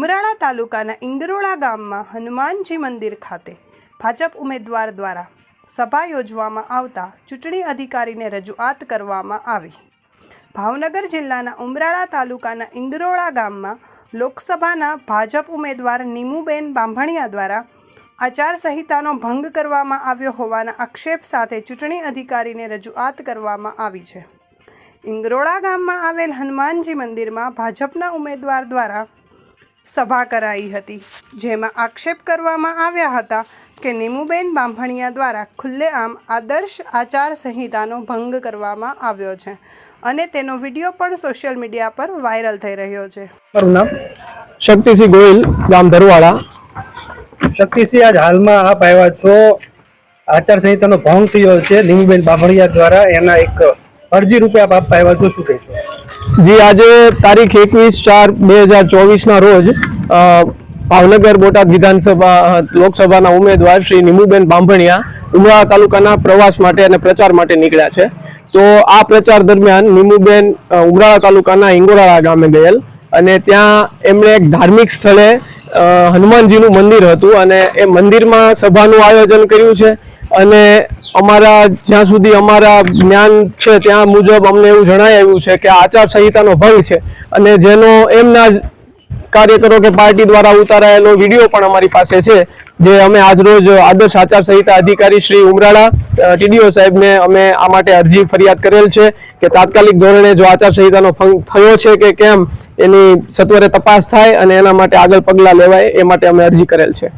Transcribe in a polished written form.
ઉમરાળા તાલુકાના ઇંગરોળા ગામમાં હનુમાનજી મંદિર ખાતે ભાજપ ઉમેદવાર દ્વારા સભા યોજવામાં આવતા ચૂંટણી અધિકારીને રજૂઆત કરવામાં આવી। ભાવનગર જિલ્લાના ઉમરાળા તાલુકાના ઇંગરોળા ગામમાં લોકસભાના ભાજપ ઉમેદવાર નીમુબેન બાંભણિયા દ્વારા આચારસંહિતાનો ભંગ કરવામાં આવ્યો હોવાના આક્ષેપ સાથે ચૂંટણી અધિકારીને રજૂઆત કરવામાં આવી છે। ઇંગરોળા ગામમાં આવેલ હનુમાનજી મંદિરમાં ભાજપના ઉમેદવાર દ્વારા સભા કરાઈ હતી, જેમાં આક્ષેપ કરવામાં આવ્યા હતા કે નીમુબેન બાંભણિયા દ્વારા ખુલ્લેઆમ આદર્શ આચારસંહિતાનો ભંગ કરવામાં આવ્યો છે અને તેનો વિડીયો પણ સોશિયલ મીડિયા પર વાયરલ થઈ રહ્યો છે। મારું નામ શક્તિસિંહ ગોહિલ, ગામ ધરવાડા। શક્તિસિંહ, આજ હાલમાં આપ આવ્યા છો, આચારસંહિતાનો ભંગ થયો છે નીમુબેન બાંભણિયા દ્વારા, એના એક અરજી રૂપે આપ આપવા આવ્યા છો, શું કહેશો? જી, આજે તારીખ 21/4/2024 રોજ ભાવનગર બોટાદ વિધાનસભા લોકસભાના ઉમેદવાર શ્રી નીમુબેન બાંભણિયા ઉમરાળા તાલુકાના પ્રવાસ માટે અને પ્રચાર માટે નીકળ્યા છે। તો આ પ્રચાર દરમિયાન નીમુબેન ઉમરાળા તાલુકાના ઇંગોરાળા ગામે ગયેલ અને ત્યાં એમણે એક ધાર્મિક સ્થળે હનુમાનજીનું મંદિર હતું અને એ મંદિરમાં સભાનું આયોજન કર્યું છે અને અમારા જ્યાં સુધી અમારા જ્ઞાન છે ત્યાં મુજબ અમને એવું જણાઈ આવ્યું છે કે આચારસંહિતાનો ભંગ છે અને જેનો એમના કાર્યકરો કે પાર્ટી દ્વારા ઉતારાયેલો વિડીયો પણ અમારી પાસે છે, જે અમે આજરોજ આદર્શ આચારસંહિતા અધિકારી શ્રી ઉમરાળા ટીડીઓ સાહેબને અમે આ માટે અરજી ફરિયાદ કરેલ છે કે તાત્કાલિક ધોરણે જો આચારસંહિતાનો ભંગ થયો છે કે કેમ એની સત્વરે તપાસ થાય અને એના માટે આગળ પગલાં લેવાય, એ માટે અમે અરજી કરેલ છે।